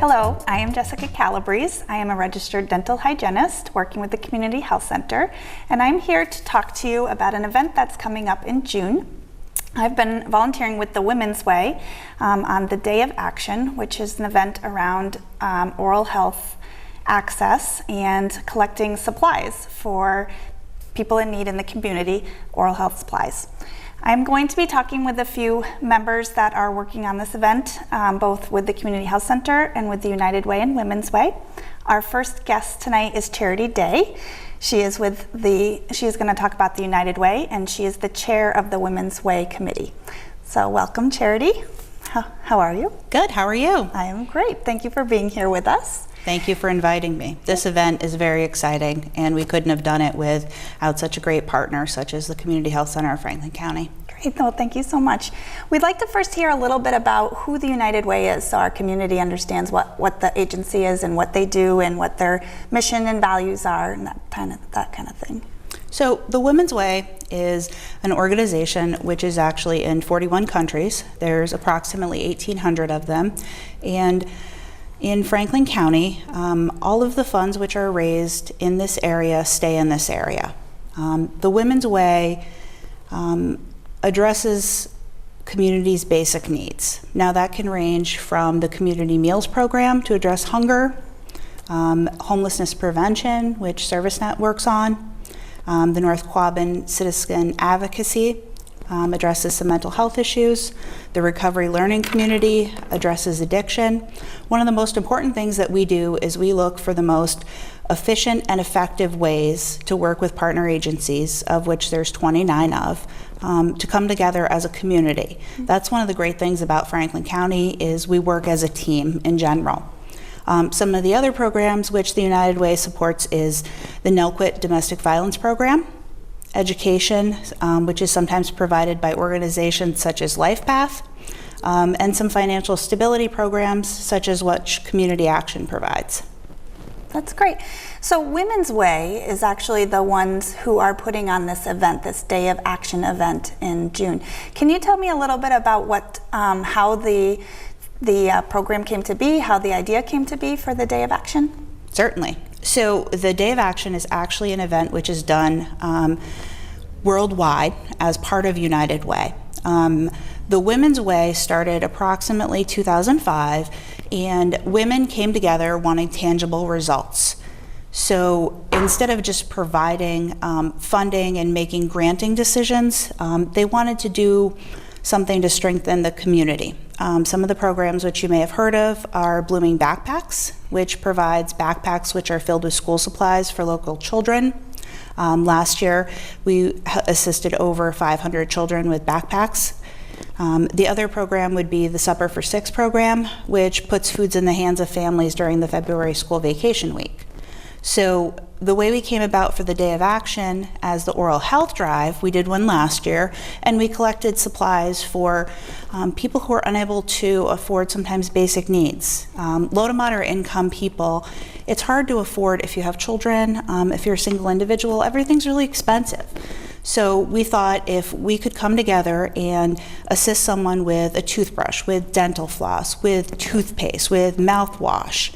Hello, I am Jessica Calabrese. I am a registered dental hygienist working with the Community Health Center, and I'm here to talk to you about an event that's coming up in June. I've been volunteering with the Women's Way on the Day of Action, which is an event around oral health access and collecting supplies for people in need in the community, oral health supplies. I'm going to be talking with a few members that are working on this event, both with the Community Health Center and with the United Way and Women's Way. Our first guest tonight is Charity Day. She is going to talk about the United Way, and she is the chair of the Women's Way Committee. So welcome, Charity. How are you? Good, how are you? I am great. Thank you for being here with us. Thank you for inviting me. This event is very exciting, and we couldn't have done it without such a great partner such as the Community Health Center of Franklin County. Great, no, thank you so much. We'd like to first hear a little bit about who the United Way is, so our community understands what the agency is and what they do and what their mission and values are and that kind of thing. So the Women's Way is an organization which is actually in 41 countries. There's approximately 1,800 of them, and in Franklin County, all of the funds which are raised in this area stay in this area. The Women's Way addresses community's basic needs. Now that can range from the Community Meals Program to address hunger, homelessness prevention, which ServiceNet works on, the North Quabbin Citizen Advocacy addresses some mental health issues. The Recovery Learning Community addresses addiction. One of the most important things that we do is we look for the most efficient and effective ways to work with partner agencies, of which there's 29 of, to come together as a community. That's one of the great things about Franklin County is we work as a team in general. Some of the other programs which the United Way supports is the NELQUIT Domestic Violence Program, education, which is sometimes provided by organizations such as LifePath, and some financial stability programs such as what Community Action provides. That's great. So Women's Way is actually the ones who are putting on this event, this Day of Action event in June. Can you tell me a little bit about how the program came to be, how the idea came to be for the Day of Action? Certainly. So the Day of Action is actually an event which is done worldwide as part of United Way. The Women's Way started approximately 2005, and women came together wanting tangible results. So instead of just providing funding and making granting decisions, they wanted to do something to strengthen the community. Some of the programs which you may have heard of are Blooming Backpacks, which provides backpacks which are filled with school supplies for local children. Last year, we assisted over 500 children with backpacks. The other program would be the Supper for Six program, which puts foods in the hands of families during the February school vacation week. So the way we came about for the Day of Action as the oral health drive, we did one last year, and we collected supplies for people who are unable to afford sometimes basic needs. Low to moderate income people, it's hard to afford if you have children, if you're a single individual, everything's really expensive. So we thought if we could come together and assist someone with a toothbrush, with dental floss, with toothpaste, with mouthwash.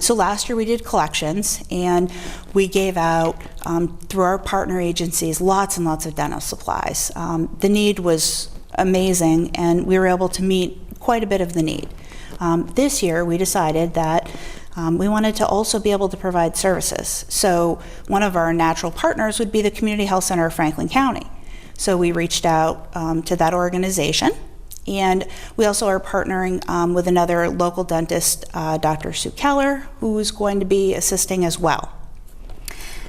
So last year we did collections, and we gave out, through our partner agencies, lots and lots of dental supplies. The need was amazing, and we were able to meet quite a bit of the need. This year we decided that we wanted to also be able to provide services. So one of our natural partners would be the Community Health Center of Franklin County. So we reached out to that organization. And we also are partnering with another local dentist, Dr. Sue Keller, who's going to be assisting as well.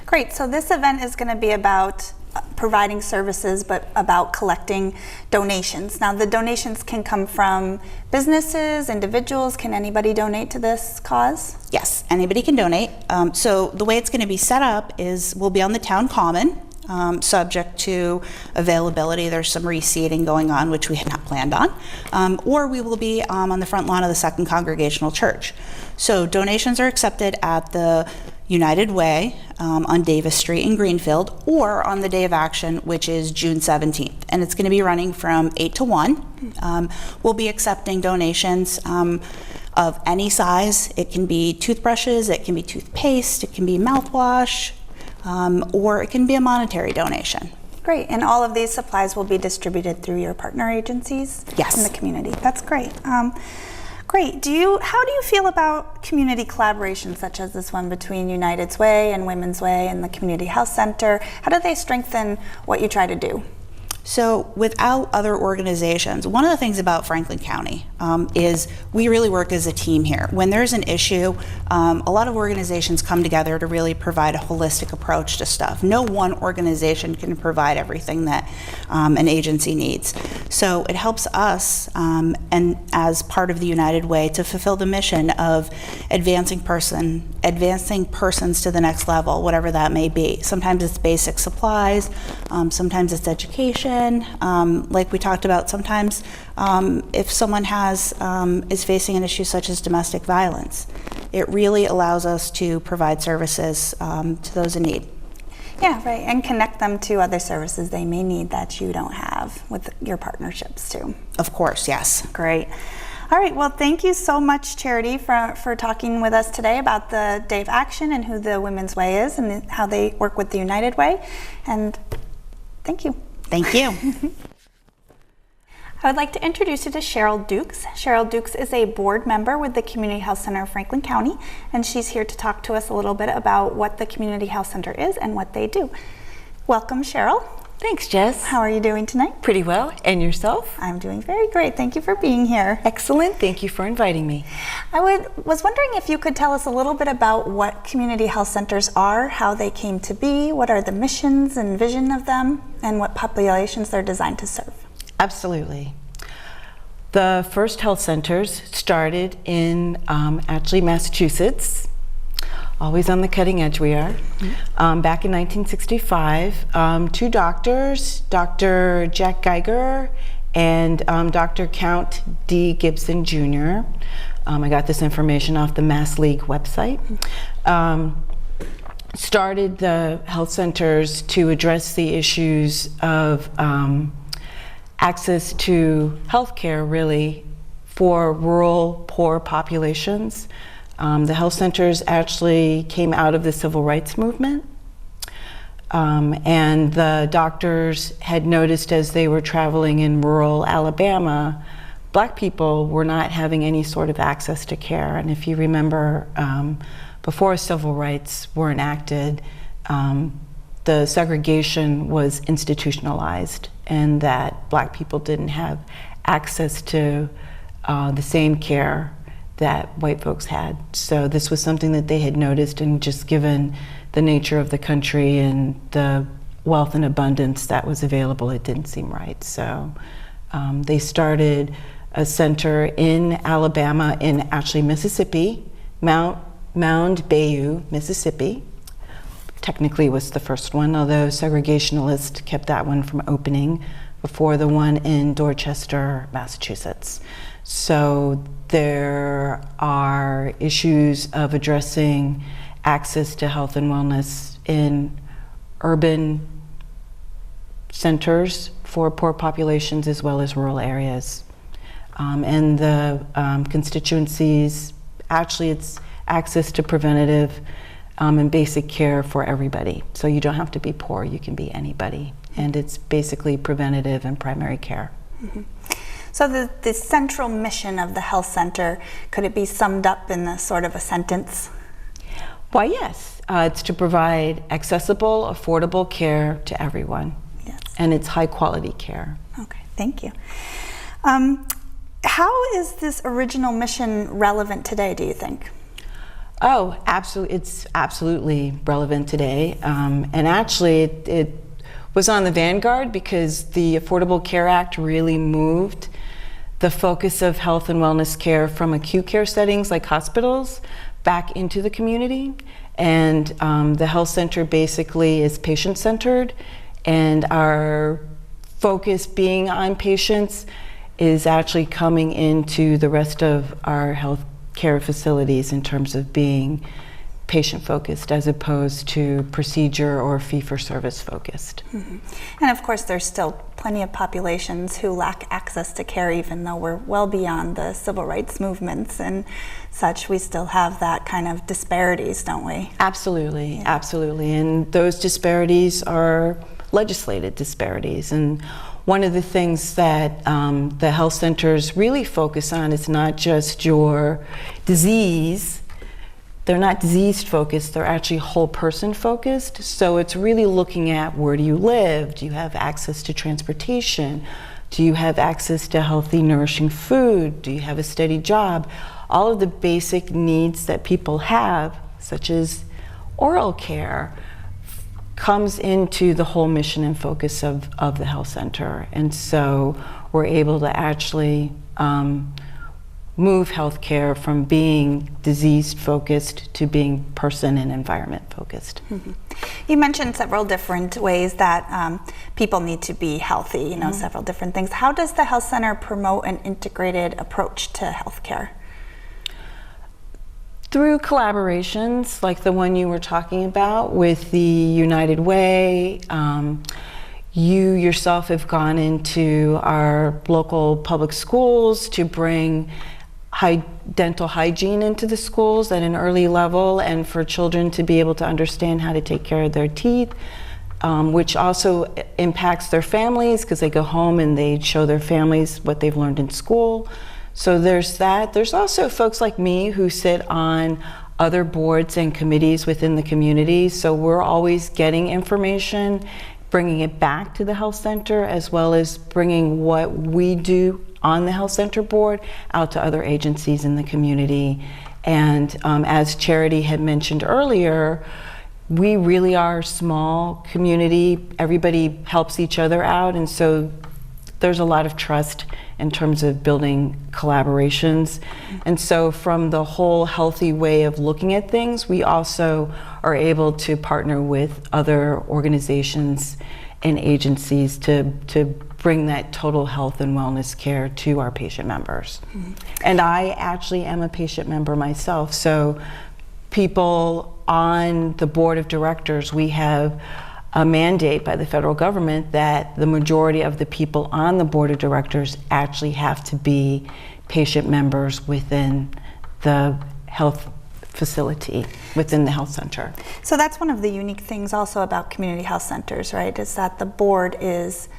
Great, so this event is going to be about providing services, but about collecting donations. Now the donations can come from businesses, individuals. Can anybody donate to this cause? Yes, anybody can donate. So the way it's going to be set up is we'll be on the town common. Subject to availability. There's some reseating going on, which we had not planned on. Or we will be on the front lawn of the Second Congregational Church. So donations are accepted at the United Way on Davis Street in Greenfield, or on the Day of Action, which is June 17th. And it's going to be running from 8 to 1. We'll be accepting donations of any size. It can be toothbrushes, it can be toothpaste, it can be mouthwash, or it can be a monetary donation. Great, and all of these supplies will be distributed through your partner agencies Yes. in the community. That's great. Great. How do you feel about community collaborations such as this one between United's Way and Women's Way and the Community Health Center? How do they strengthen what you try to do? So without other organizations, one of the things about Franklin County is we really work as a team here. When there's an issue, a lot of organizations come together to really provide a holistic approach to stuff. No one organization can provide everything that an agency needs. So it helps us, and as part of the United Way, to fulfill the mission of advancing persons to the next level, whatever that may be. Sometimes it's basic supplies, sometimes it's education. Like we talked about, sometimes if someone is facing an issue such as domestic violence, it really allows us to provide services to those in need. Yeah, right, and connect them to other services they may need that you don't have with your partnerships too. Of course, yes. Great. All right, well, thank you so much, Charity, for talking with us today about the Day of Action and who the Women's Way is and how they work with the United Way. And thank you. Thank you. I would like to introduce you to Cheryl Dukes. Cheryl Dukes is a board member with the Community Health Center of Franklin County, and she's here to talk to us a little bit about what the Community Health Center is and what they do. Welcome, Cheryl. Thanks, Jess. How are you doing tonight? Pretty well. And yourself? I'm doing very great. Thank you for being here. Excellent. Thank you for inviting me. I was wondering if you could tell us a little bit about what community health centers are, how they came to be, what are the missions and vision of them, and what populations they're designed to serve. Absolutely. The first health centers started in actually Massachusetts. Always on the cutting edge we are. Back in 1965, two doctors, Dr. Jack Geiger and Dr. Count D. Gibson Jr. I got this information off the Mass League website. Started the health centers to address the issues of access to health care, really, for rural, poor populations. The health centers actually came out of the civil rights movement, and the doctors had noticed as they were traveling in rural Alabama, Black people were not having any sort of access to care. And if you remember, before civil rights were enacted, the segregation was institutionalized, and that Black people didn't have access to the same care that white folks had. So this was something that they had noticed, and just given the nature of the country and the wealth and abundance that was available, it didn't seem right. So they started a center in Alabama, in actually Mississippi, Mound Bayou, Mississippi. Technically was the first one, although segregationalists kept that one from opening before the one in Dorchester, Massachusetts. So there are issues of addressing access to health and wellness in urban centers for poor populations as well as rural areas. And the constituencies, actually it's access to preventative and basic care for everybody. So you don't have to be poor, you can be anybody. And it's basically preventative and primary care. Mm-hmm. So the central mission of the health center, could it be summed up in a sort of a sentence? Why, yes. It's to provide accessible, affordable care to everyone. Yes. And it's high quality care. Okay, thank you. How is this original mission relevant today, do you think? Oh, absolutely. It's absolutely relevant today. And actually, it was on the vanguard because the Affordable Care Act really moved the focus of health and wellness care from acute care settings like hospitals back into the community. And the health center basically is patient-centered, and our focus being on patients is actually coming into the rest of our health care facilities in terms of being patient-focused as opposed to procedure or fee-for-service focused. Mm-hmm. And of course, there's still plenty of populations who lack access to care, even though we're well beyond the civil rights movements and such. We still have that kind of disparities, don't we? Absolutely, absolutely. And those disparities are legislated disparities. And one of the things that the health centers really focus on is not just your disease. They're not disease focused, they're actually whole person focused. So it's really looking at, where do you live? Do you have access to transportation? Do you have access to healthy, nourishing food? Do you have a steady job? All of the basic needs that people have, such as oral care, comes into the whole mission and focus of the health center. And so we're able to actually move healthcare from being disease-focused to being person and environment-focused. Mm-hmm. You mentioned several different ways that people need to be healthy, you know, several different things. How does the health center promote an integrated approach to healthcare? Through collaborations like the one you were talking about with the United Way. You yourself have gone into our local public schools to bring dental hygiene into the schools at an early level, and for children to be able to understand how to take care of their teeth, which also impacts their families because they go home and they show their families what they've learned in school. So there's that. There's also folks like me who sit on other boards and committees within the community, so we're always getting information, bringing it back to the health center, as well as bringing what we do on the health center board out to other agencies in the community. And as Charity had mentioned earlier, we really are a small community. Everybody helps each other out, and so there's a lot of trust in terms of building collaborations. And so from the whole healthy way of looking at things, we also are able to partner with other organizations and agencies to bring that total health and wellness care to our patient members. And I actually am a patient member myself, so people on the board of directors, we have a mandate by the federal government that the majority of the people on the board of directors actually have to be patient members within the health facility, within the health center. So that's one of the unique things also about community health centers, right? Is that the board is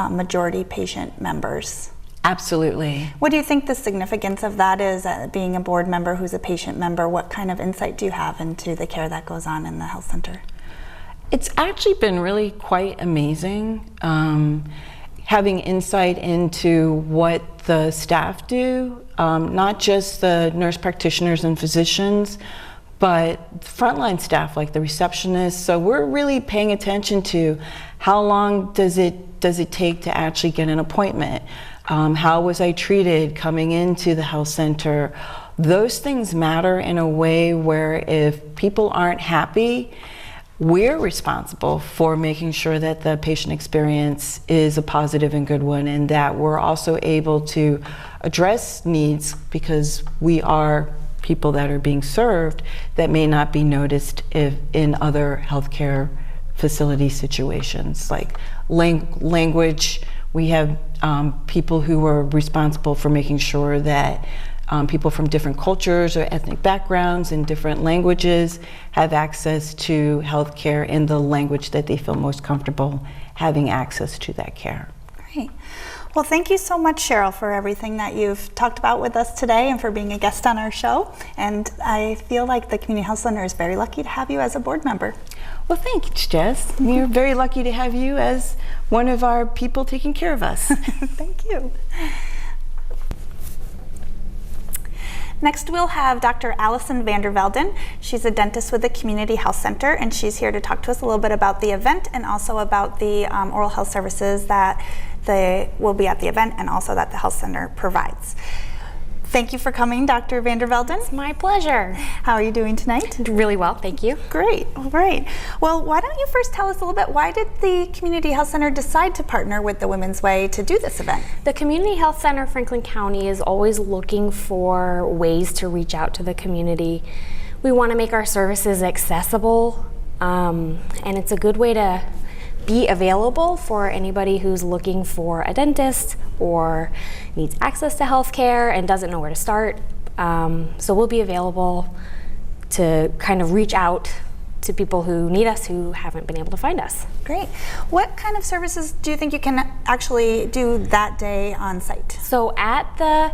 majority patient members. Absolutely. What do you think the significance of that is, being a board member who's a patient member? What kind of insight do you have into the care that goes on in the health center? It's actually been really quite amazing, having insight into what the staff do, not just the nurse practitioners and physicians, but frontline staff like the receptionists. So we're really paying attention to how long does it take to actually get an appointment? How was I treated coming into the health center? Those things matter in a way where if people aren't happy, we're responsible for making sure that the patient experience is a positive and good one, and that we're also able to address needs because we are people that are being served that may not be noticed in other healthcare facility situations, like language. We have people who are responsible for making sure that people from different cultures or ethnic backgrounds and different languages have access to health care in the language that they feel most comfortable having access to that care. Great. Well, thank you so much, Cheryl, for everything that you've talked about with us today and for being a guest on our show. And I feel like the Community Health Center is very lucky to have you as a board member. Well, thanks, Jess. We're very lucky to have you as one of our people taking care of us. Thank you. Next, we'll have Dr. Allison Vandervelden. She's a dentist with the Community Health Center, and she's here to talk to us a little bit about the event and also about the oral health services that will be at the event and also that the health center provides. Thank you for coming, Dr. Vandervelden. It's my pleasure. How are you doing tonight? Really well, thank you. Great, all right. Well, why don't you first tell us a little bit, why did the Community Health Center decide to partner with the Women's Way to do this event? The Community Health Center Franklin County is always looking for ways to reach out to the community. we want to make our services accessible, and it's a good way to be available for anybody who's looking for a dentist or needs access to healthcare and doesn't know where to start. So we'll be available to kind of reach out to people who need us who haven't been able to find us. Great. What kind of services do you think you can actually do that day on site? So at the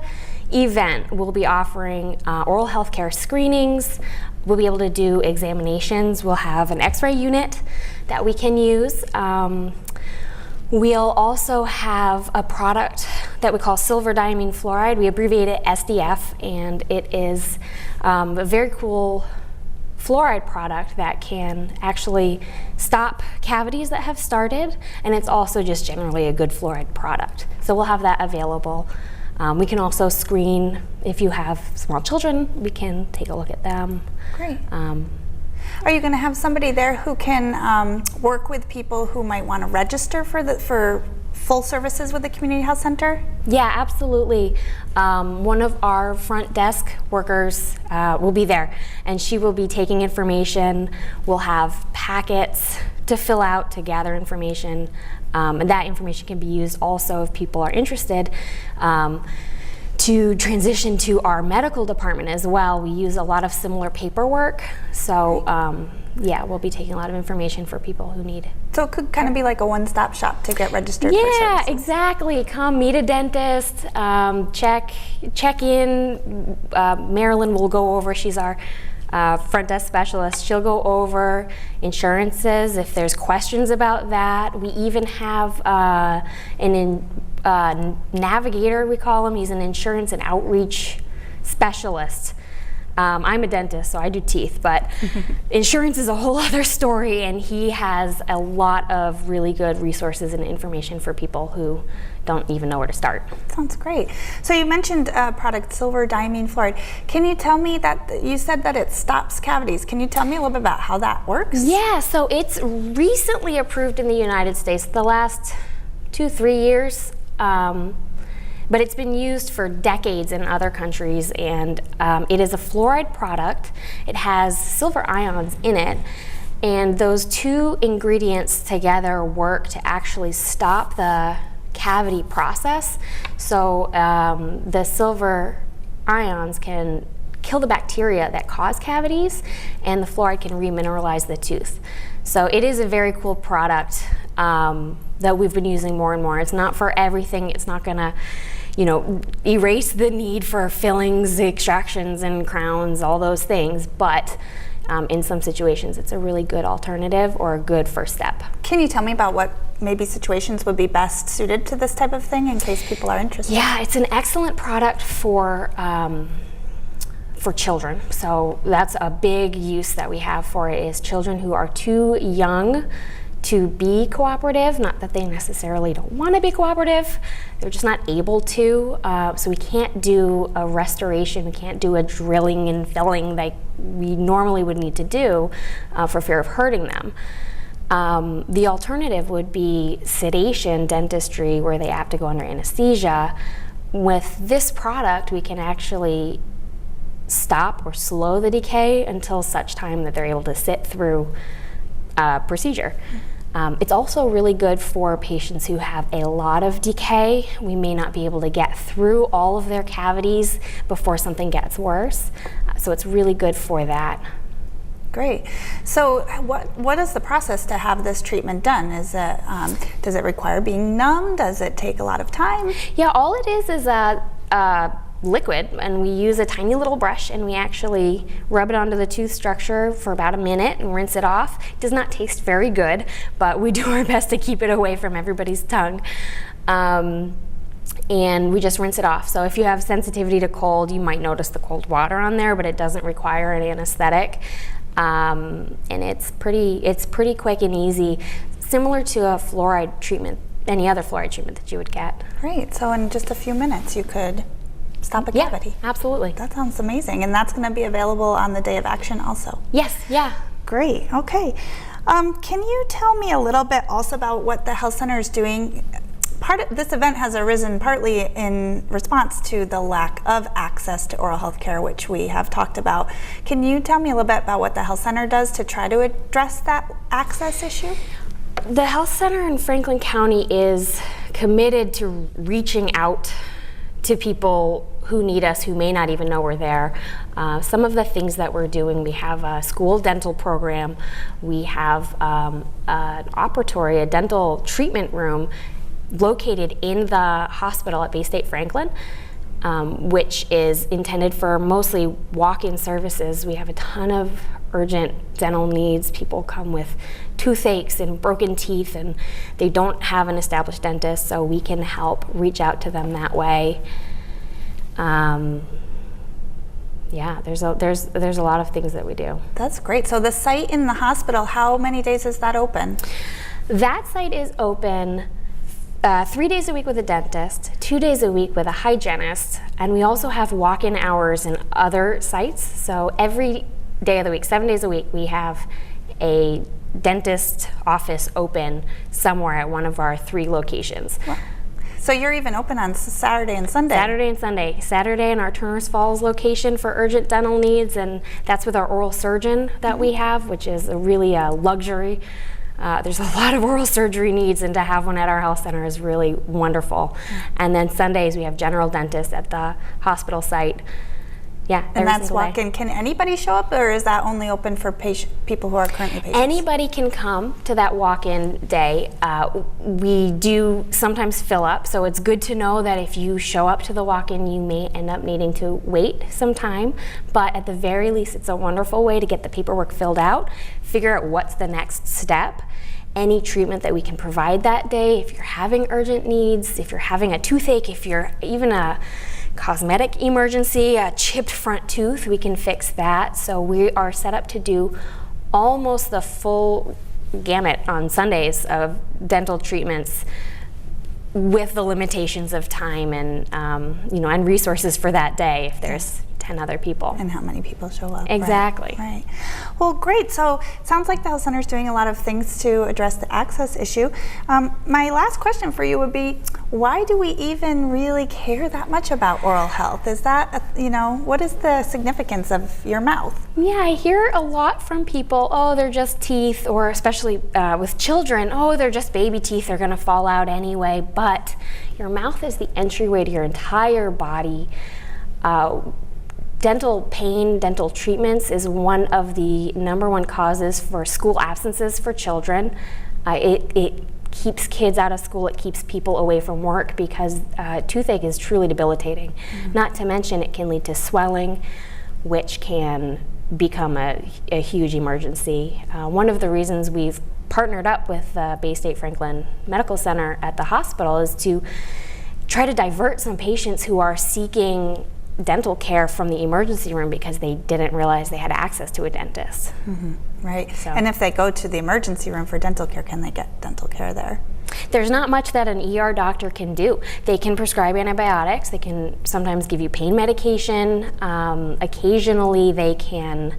event, we'll be offering oral health care screenings. We'll be able to do examinations. We'll have an x-ray unit that we can use. We'll also have a product that we call silver diamine fluoride. We abbreviate it SDF, and it is a very cool fluoride product that can actually stop cavities that have started, and it's also just generally a good fluoride product. So we'll have that available. We can also screen if you have small children. We can take a look at them. Great. Are you going to have somebody there who can work with people who might want to register for full services with the community health center? Yeah, absolutely. One of our front desk workers will be there, and she will be taking information. We'll have packets to fill out to gather information, and that information can be used also if people are interested to transition to our medical department as well. We use a lot of similar paperwork, so yeah, we'll be taking a lot of information for people who need. So it could kind of be like a one-stop shop to get registered for services. Yeah, exactly. Come meet a dentist, check in. Marilyn will go over, she's our front desk specialist. She'll go over insurances if there's questions about that. We even have navigator, we call him. He's an insurance and outreach specialist. I'm a dentist, so I do teeth, but insurance is a whole other story, and he has a lot of really good resources and information for people who don't even know where to start. Sounds great. So you mentioned product silver diamine fluoride. Can you tell me that you said that it stops cavities? Can you tell me a little bit about how that works? Yeah, so it's recently approved in the United States, the last 2-3 years. But it's been used for decades in other countries, and it is a fluoride product. It has silver ions in it, and those two ingredients together work to actually stop the cavity process. So the silver ions can kill the bacteria that cause cavities, and the fluoride can remineralize the tooth. So it is a very cool product that we've been using more and more. It's not for everything. It's not gonna, erase the need for fillings, extractions, and crowns, all those things, but in some situations it's a really good alternative or a good first step. Can you tell me about what maybe situations would be best suited to this type of thing in case people are interested? Yeah, it's an excellent product for children. So that's a big use that we have for it, is children who are too young to be cooperative. Not that they necessarily don't want to be cooperative, they're just not able to. So we can't do a restoration, we can't do a drilling and filling like we normally would need to do for fear of hurting them. The alternative would be sedation dentistry, where they have to go under anesthesia. With this product, we can actually stop or slow the decay until such time that they're able to sit through procedure. It's also really good for patients who have a lot of decay. We may not be able to get through all of their cavities before something gets worse. So it's really good for that. Great. So what is the process to have this treatment done? Is it, does it require being numb? Does it take a lot of time? Yeah, all it is a liquid, and we use a tiny little brush, and we actually rub it onto the tooth structure for about a minute and rinse it off. It does not taste very good, but we do our best to keep it away from everybody's tongue. And we just rinse it off. So if you have sensitivity to cold, you might notice the cold water on there, but it doesn't require an anesthetic. And it's pretty quick and easy, similar to a fluoride treatment, any other fluoride treatment that you would get. Great. So in just a few minutes, you could stop a cavity. Yeah, absolutely. That sounds amazing. And that's going to be available on the day of action also? Yes, yeah. Great, okay. Can you tell me a little bit also about what the health center is doing this event has arisen partly in response to the lack of access to oral health care, which we have talked about. Can you tell me a little bit about what the health center does to try to address that access issue? The health center in Franklin County is committed to reaching out to people who need us, who may not even know we're there. Some of the things that we're doing, we have a school dental program, we have an operatory, a dental treatment room located in the hospital at Bay State Franklin, which is intended for mostly walk-in services. We have a ton of urgent dental needs. People come with toothaches and broken teeth, and they don't have an established dentist, so we can help reach out to them that way. Yeah, there's a lot of things that we do. That's great. So the site in the hospital, how many days is that open? That site is open 3 days a week with a dentist, 2 days a week with a hygienist, and we also have walk-in hours in other sites. So every day of the week, 7 days a week, we have a dentist office open somewhere at one of our 3 locations. Wow. So you're even open on Saturday and Sunday? Saturday and Sunday. Saturday in our Turners Falls location for urgent dental needs, and that's with our oral surgeon that we have, which is really a luxury. There's a lot of oral surgery needs, and to have one at our health center is really wonderful. And then Sundays we have general dentists at the hospital site. Yeah, and that's walk-in. Can anybody show up, or is that only open for people who are currently patients? Anybody can come to that walk-in day. We do sometimes fill up, so it's good to know that if you show up to the walk-in, you may end up needing to wait some time, but at the very least, it's a wonderful way to get the paperwork filled out, figure out what's the next step, any treatment that we can provide that day. If you're having urgent needs, if you're having a toothache, if you're even a cosmetic emergency, a chipped front tooth, we can fix that. So we are set up to do almost the full gamut on Sundays of dental treatments, with the limitations of time and and resources for that day if there's 10 other people. And how many people show up. Exactly. Right. Well, great. So it sounds like the health center is doing a lot of things to address the access issue. My last question for you would be, why do we even really care that much about oral health? Is that, what is the significance of your mouth? Yeah, I hear a lot from people, oh, they're just teeth, or especially with children, oh, they're just baby teeth, they're gonna fall out anyway, but your mouth is the entryway to your entire body. Dental pain, dental treatments is one of the #1 causes for school absences for children. It keeps kids out of school, it keeps people away from work, because toothache is truly debilitating. Mm-hmm. Not to mention it can lead to swelling, which can become a huge emergency. One of the reasons we've partnered up with Bay State Franklin Medical Center at the hospital is to try to divert some patients who are seeking dental care from the emergency room because they didn't realize they had access to a dentist. Mm-hmm. Right. So. And if they go to the emergency room for dental care, can they get dental care there? There's not much that an ER doctor can do. They can prescribe antibiotics, they can sometimes give you pain medication, occasionally they can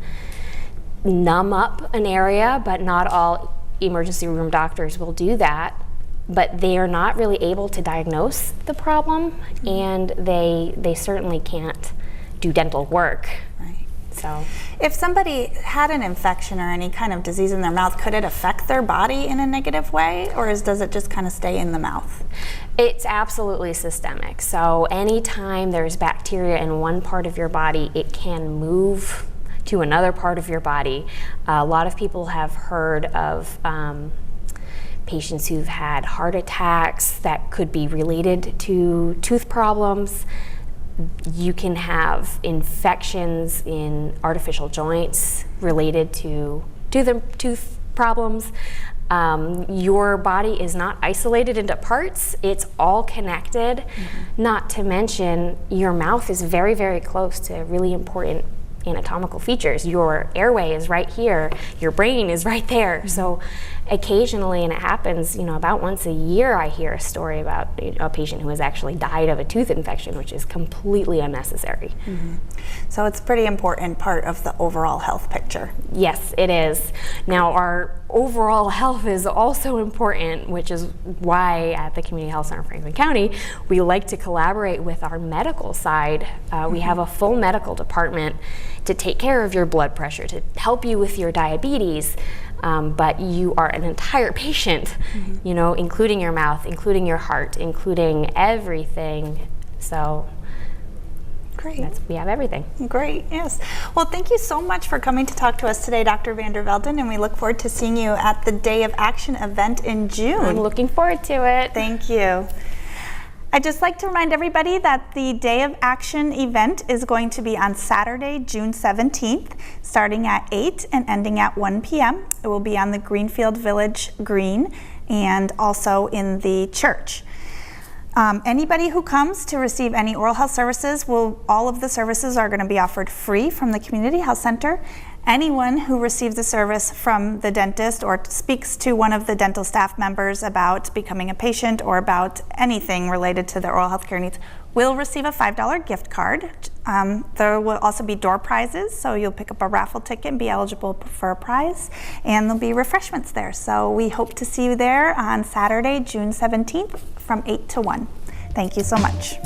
numb up an area, but not all emergency room doctors will do that. But they are not really able to diagnose the problem, and they certainly can't do dental work. Right. So, if somebody had an infection or any kind of disease in their mouth, could it affect their body in a negative way, or does it just kind of stay in the mouth? It's absolutely systemic. So anytime there's bacteria in one part of your body, it can move to another part of your body. A lot of people have heard of patients who've had heart attacks that could be related to tooth problems. You can have infections in artificial joints related to the tooth problems. Your body is not isolated into parts, it's all connected. Mm-hmm. Not to mention, your mouth is very, very close to really important anatomical features. Your airway is right here, your brain is right there. Mm-hmm. So occasionally, and it happens, about once a year, I hear a story about a patient who has actually died of a tooth infection, which is completely unnecessary. Mm-hmm. So it's a pretty important part of the overall health picture. Yes, it is. Now, our overall health is also important, which is why at the Community Health Center of Franklin County, we like to collaborate with our medical side. We have a full medical department to take care of your blood pressure, to help you with your diabetes, but you are an entire patient, you know, including your mouth, including your heart, including everything. So Great. we have everything. Great, yes. Well, thank you so much for coming to talk to us today, Dr. Vander Velden, and we look forward to seeing you at the Day of Action event in June. I'm looking forward to it. Thank you. I'd just like to remind everybody that the Day of Action event is going to be on Saturday, June 17th, starting at 8 and ending at 1 p.m. It will be on the Greenfield Village Green and also in the church. Anybody who comes to receive any oral health services, all of the services are going to be offered free from the Community Health Center. Anyone who receives a service from the dentist or speaks to one of the dental staff members about becoming a patient or about anything related to their oral health care needs will receive a $5 gift card. There will also be door prizes, so you'll pick up a raffle ticket and be eligible for a prize, and there'll be refreshments there. So we hope to see you there on Saturday, June 17th from 8 to 1. Thank you so much.